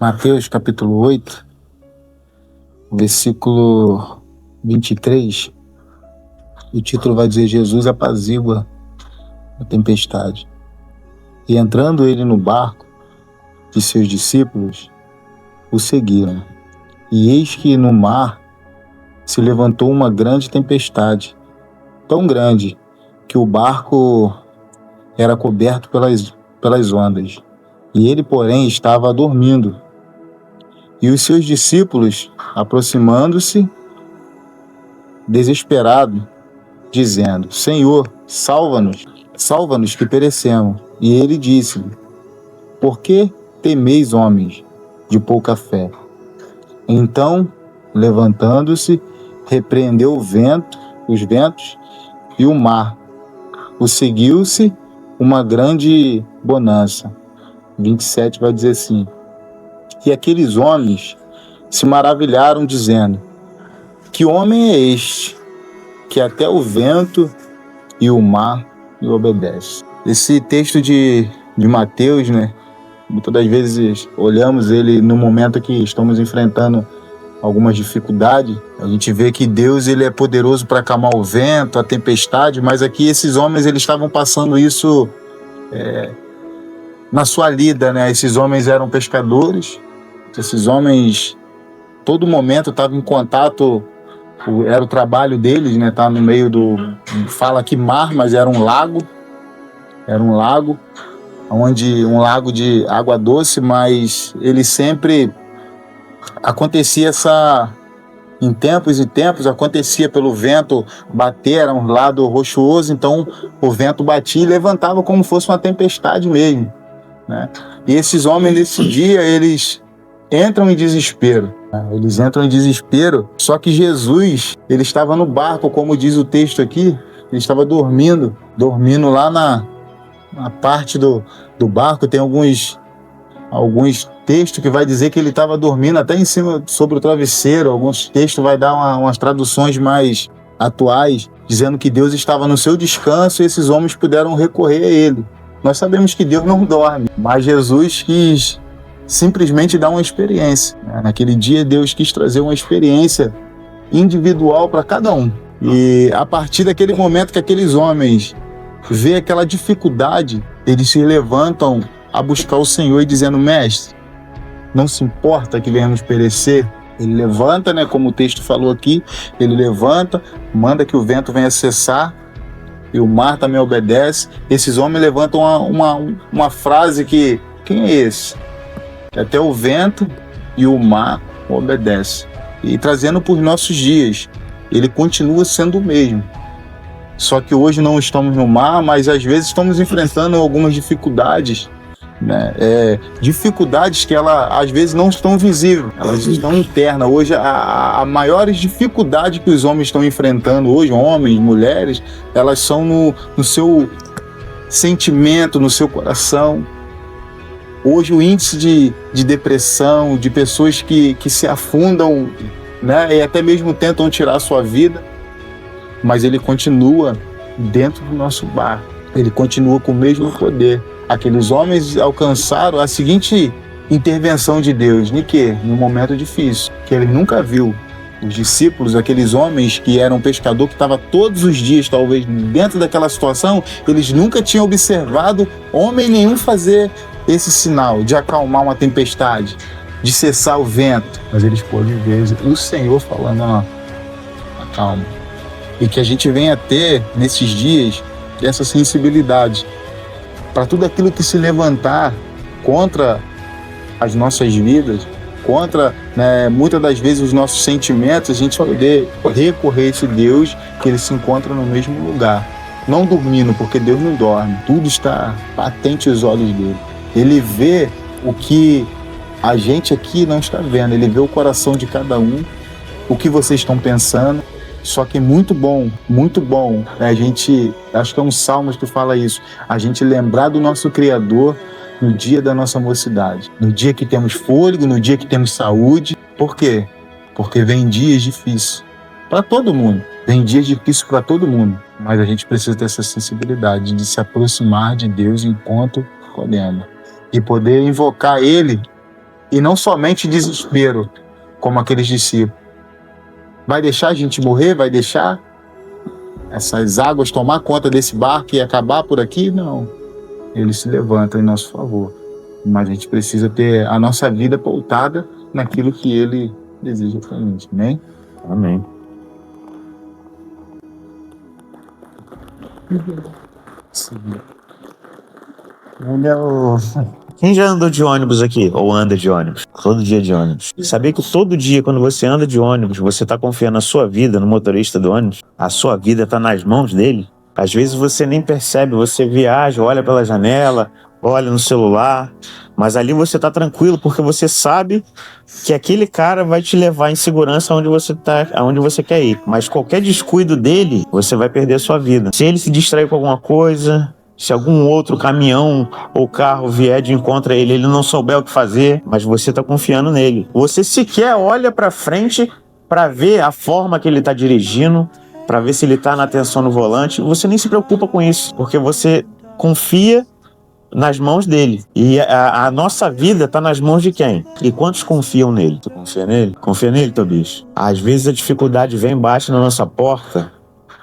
Mateus capítulo 8, versículo 23, o título vai dizer: Jesus apazigua a tempestade. E entrando ele no barco, e seus discípulos o seguiram. E eis que no mar se levantou uma grande tempestade, tão grande que o barco era coberto pelas ondas. E ele, porém, estava dormindo. E os seus discípulos, aproximando-se, desesperados, dizendo: Senhor, salva-nos que perecemos. E ele disse-lhe: Por que temeis, homens de pouca fé? Então, levantando-se, repreendeu os ventos e o mar. O seguiu-se uma grande bonança. 27 vai dizer assim: E aqueles homens se maravilharam, dizendo: Que homem é este, que até o vento e o mar lhe obedecem? Esse texto de Mateus, muitas das vezes olhamos ele no momento que estamos enfrentando algumas dificuldades. A gente vê que Deus ele é poderoso para acalmar o vento, a tempestade, mas aqui esses homens eles estavam passando isso na sua lida, Esses homens eram pescadores, esses homens todo momento estavam em contato, era o trabalho deles, tá no meio fala aqui mar, mas era um lago, onde um lago de água doce, mas ele sempre acontecia em tempos e tempos, acontecia pelo vento bater, era um lado rochoso, então o vento batia e levantava como fosse uma tempestade mesmo, E esses homens nesse dia, eles entram em desespero, só que Jesus, ele estava no barco, como diz o texto aqui, ele estava dormindo lá na parte do barco. Tem alguns textos que vai dizer que ele estava dormindo até em cima, sobre o travesseiro. Alguns textos vai dar umas traduções mais atuais, dizendo que Deus estava no seu descanso e esses homens puderam recorrer a ele. Nós sabemos que Deus não dorme, mas Jesus quis simplesmente dar uma experiência. Naquele dia, Deus quis trazer uma experiência individual para cada um. E a partir daquele momento que aqueles homens vê aquela dificuldade, eles se levantam a buscar o Senhor e dizendo: Mestre, não se importa que venhamos perecer. Ele levanta, como o texto falou aqui, ele levanta, manda que o vento venha cessar e o mar também obedece. Esses homens levantam uma frase que: quem é esse? Que até o vento e o mar obedecem. E trazendo para os nossos dias, ele continua sendo o mesmo. Só que hoje não estamos no mar, mas às vezes estamos enfrentando algumas dificuldades, dificuldades que às vezes não estão visíveis, elas estão internas. Hoje a maiores dificuldades que os homens estão enfrentando hoje, homens, mulheres, elas são no seu sentimento, no seu coração. Hoje o índice de depressão, de pessoas que se afundam, e até mesmo tentam tirar a sua vida, mas ele continua dentro do nosso barco, ele continua com o mesmo poder. Aqueles homens alcançaram a seguinte intervenção de Deus, no momento difícil, que ele nunca viu. Os discípulos, aqueles homens que eram pescador, que estavam todos os dias, talvez, dentro daquela situação, eles nunca tinham observado homem nenhum fazer esse sinal de acalmar uma tempestade, de cessar o vento. Mas eles podem ver o Senhor falando: acalma. E que a gente venha ter, nesses dias, essa sensibilidade para tudo aquilo que se levantar contra as nossas vidas, contra, muitas das vezes, os nossos sentimentos, a gente poder recorrer a esse Deus que ele se encontra no mesmo lugar. Não dormindo, porque Deus não dorme. Tudo está patente aos olhos dele. Ele vê o que a gente aqui não está vendo. Ele vê o coração de cada um, o que vocês estão pensando. Só que muito bom, a gente, acho que é um salmo que fala isso, a gente lembrar do nosso Criador no dia da nossa mocidade, no dia que temos fôlego, no dia que temos saúde. Por quê? Porque vem dias difíceis para todo mundo, mas a gente precisa ter essa sensibilidade de se aproximar de Deus enquanto podemos e poder invocar Ele E não somente desespero, como aqueles discípulos. Vai deixar a gente morrer? Vai deixar essas águas tomar conta desse barco e acabar por aqui? Não. Ele se levanta em nosso favor. Mas a gente precisa ter a nossa vida pautada naquilo que ele deseja pra gente. Amém? Amém. Sim. Quem já andou de ônibus aqui? Ou anda de ônibus? Todo dia de ônibus. Sabia que todo dia, quando você anda de ônibus, você está confiando na sua vida, no motorista do ônibus? A sua vida está nas mãos dele? Às vezes você nem percebe, você viaja, olha pela janela, olha no celular, mas ali você está tranquilo porque você sabe que aquele cara vai te levar em segurança aonde você quer ir. Mas qualquer descuido dele, você vai perder a sua vida. Se ele se distrair com alguma coisa, se algum outro caminhão ou carro vier de encontro a ele, ele não souber o que fazer, mas você está confiando nele. Você sequer olha para frente para ver a forma que ele está dirigindo, para ver se ele está na atenção no volante. Você nem se preocupa com isso, porque você confia nas mãos dele. E a nossa vida está nas mãos de quem? E quantos confiam nele? Tu confia nele? Confia nele, Tobias? Às vezes a dificuldade vem, bate na nossa porta.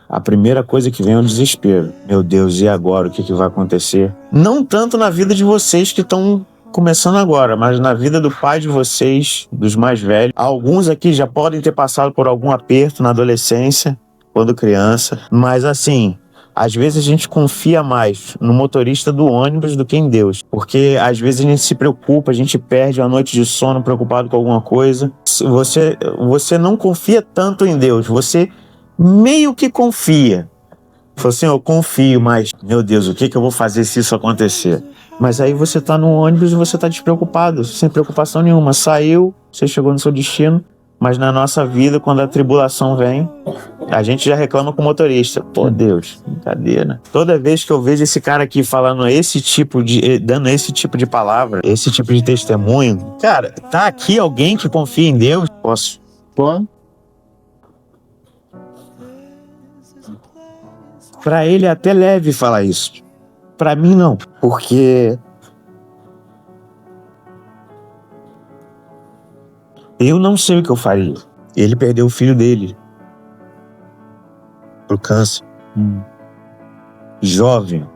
A primeira coisa que vem é o desespero. Meu Deus, e agora? O que vai acontecer? Não tanto na vida de vocês que estão começando agora, mas na vida do pai de vocês, dos mais velhos. Alguns aqui já podem ter passado por algum aperto na adolescência, quando criança. Mas assim, às vezes a gente confia mais no motorista do ônibus do que em Deus. Porque às vezes a gente se preocupa, a gente perde uma noite de sono preocupado com alguma coisa. Você não confia tanto em Deus, você meio que confia. Fala assim, eu confio, mas, meu Deus, o que eu vou fazer se isso acontecer? Mas aí você tá no ônibus e você tá despreocupado, sem preocupação nenhuma. Saiu, você chegou no seu destino, mas na nossa vida, quando a tribulação vem, a gente já reclama com o motorista. Pô, Deus, brincadeira. Toda vez que eu vejo esse cara aqui falando dando esse tipo de palavra, esse tipo de testemunho, cara, tá aqui alguém que confia em Deus? Posso? Pô, Pra ele é até leve falar isso. Pra mim não, porque eu não sei o que eu faria. Ele perdeu o filho dele pro câncer. Jovem,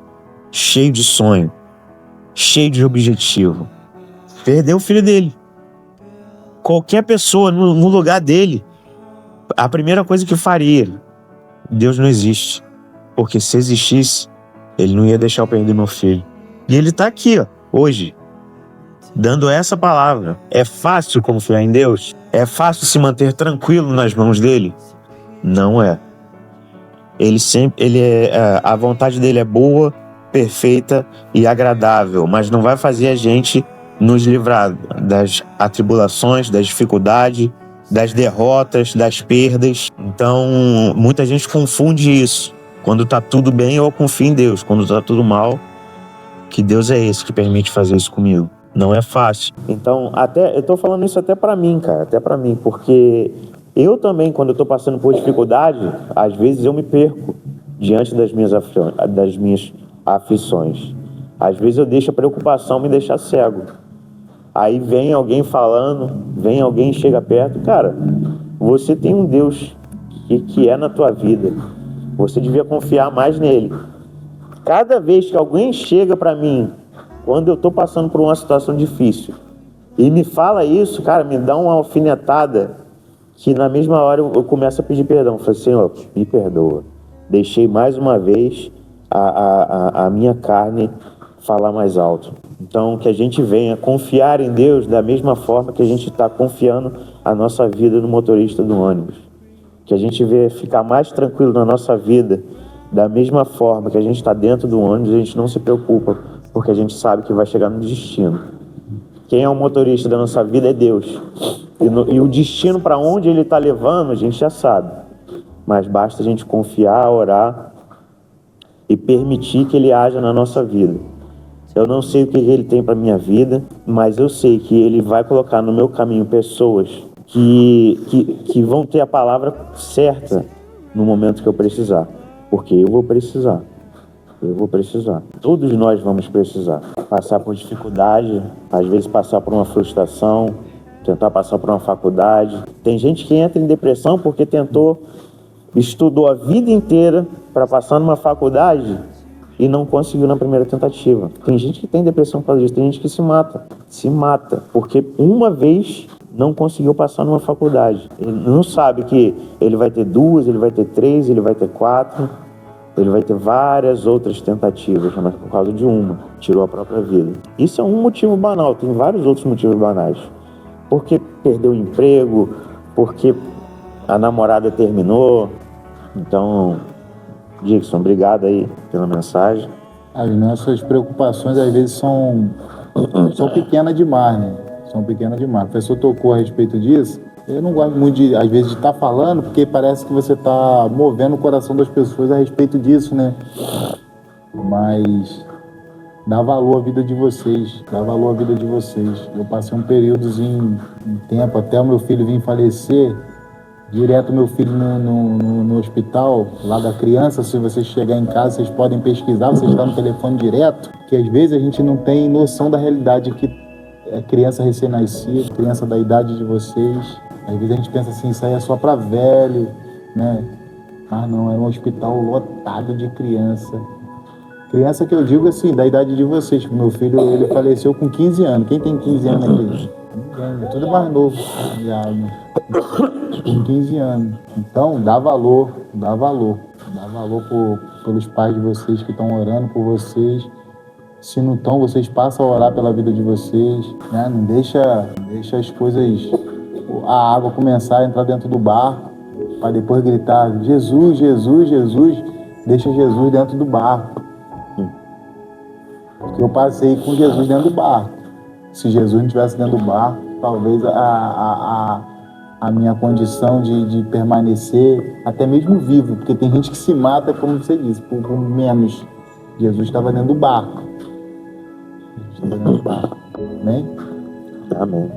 cheio de sonho, cheio de objetivo. Perdeu o filho dele. Qualquer pessoa no lugar dele, a primeira coisa que faria, Deus não existe. Porque se existisse, ele não ia deixar eu perder meu filho. E ele tá aqui, ó, hoje, dando essa palavra. É fácil confiar em Deus? É fácil se manter tranquilo nas mãos dele? Não é. A vontade dele é boa, perfeita e agradável, mas não vai fazer a gente nos livrar das atribulações, das dificuldades, das derrotas, das perdas. Então, muita gente confunde isso. Quando tá tudo bem, eu confio em Deus. Quando tá tudo mal, que Deus é esse que permite fazer isso comigo. Não é fácil. Então, eu tô falando isso até pra mim, cara. Até pra mim. Porque eu também, quando eu tô passando por dificuldade, às vezes eu me perco diante das minhas aflições. Às vezes eu deixo a preocupação me deixar cego. Aí vem alguém falando, vem alguém e chega perto. Cara, você tem um Deus que é na tua vida. Você devia confiar mais nele. Cada vez que alguém chega pra mim, quando eu tô passando por uma situação difícil, e me fala isso, cara, me dá uma alfinetada, que na mesma hora eu começo a pedir perdão. Falei, Senhor, me perdoa. Deixei mais uma vez a minha carne falar mais alto. Então, que a gente venha confiar em Deus da mesma forma que a gente está confiando a nossa vida no motorista do ônibus. Que a gente venha ficar mais tranquilo na nossa vida da mesma forma que a gente está dentro do ônibus, a gente não se preocupa, porque a gente sabe que vai chegar no destino. Quem é o motorista da nossa vida é Deus. E o destino para onde ele está levando, a gente já sabe. Mas basta a gente confiar, orar e permitir que ele haja na nossa vida. Eu não sei o que ele tem para minha vida, mas eu sei que ele vai colocar no meu caminho pessoas que vão ter a palavra certa no momento que eu precisar. Porque eu vou precisar. Eu vou precisar. Todos nós vamos precisar. Passar por dificuldade, às vezes passar por uma frustração, tentar passar por uma faculdade. Tem gente que entra em depressão porque estudou a vida inteira para passar numa faculdade e não conseguiu na primeira tentativa. Tem gente que tem depressão por causa disso, tem gente que se mata, porque uma vez não conseguiu passar numa faculdade. Ele não sabe que ele vai ter 2, ele vai ter 3, ele vai ter 4, ele vai ter várias outras tentativas, mas por causa de uma, tirou a própria vida. Isso é um motivo banal, tem vários outros motivos banais. Porque perdeu o emprego, porque a namorada terminou. Então, Dixon, obrigado aí pela mensagem. As nossas preocupações às vezes são pequenas demais, né? São pequenas demais. O professor tocou a respeito disso. Eu não gosto muito, às vezes, de estar falando, porque parece que você está movendo o coração das pessoas a respeito disso, né? Mas dá valor à vida de vocês, dá valor à vida de vocês. Eu passei um períodozinho, um tempo, até o meu filho vir falecer, direto meu filho no hospital, lá da criança. Se vocês chegarem em casa, vocês podem pesquisar, vocês estão no telefone direto, que às vezes a gente não tem noção da realidade que é criança recém-nascida, criança da idade de vocês. Às vezes a gente pensa assim, isso aí é só para velho, né? Mas não, é um hospital lotado de criança. Criança que eu digo assim, da idade de vocês. Meu filho, ele faleceu com 15 anos. Quem tem 15 anos aqui? Ninguém, é tudo mais novo. Já, né? Com 15 anos. Então, dá valor pelos pais de vocês que estão orando por vocês. Se não estão, vocês passam a orar pela vida de vocês, né? Não deixa as coisas, a água começar a entrar dentro do barco, para depois gritar, Jesus, Jesus, Jesus. Deixa Jesus dentro do barco. Porque eu passei com Jesus dentro do barco. Se Jesus não estivesse dentro do barco, talvez a minha condição de permanecer, até mesmo vivo, porque tem gente que se mata, como você disse, por menos. Jesus estava dentro do barco. Amém? Amém.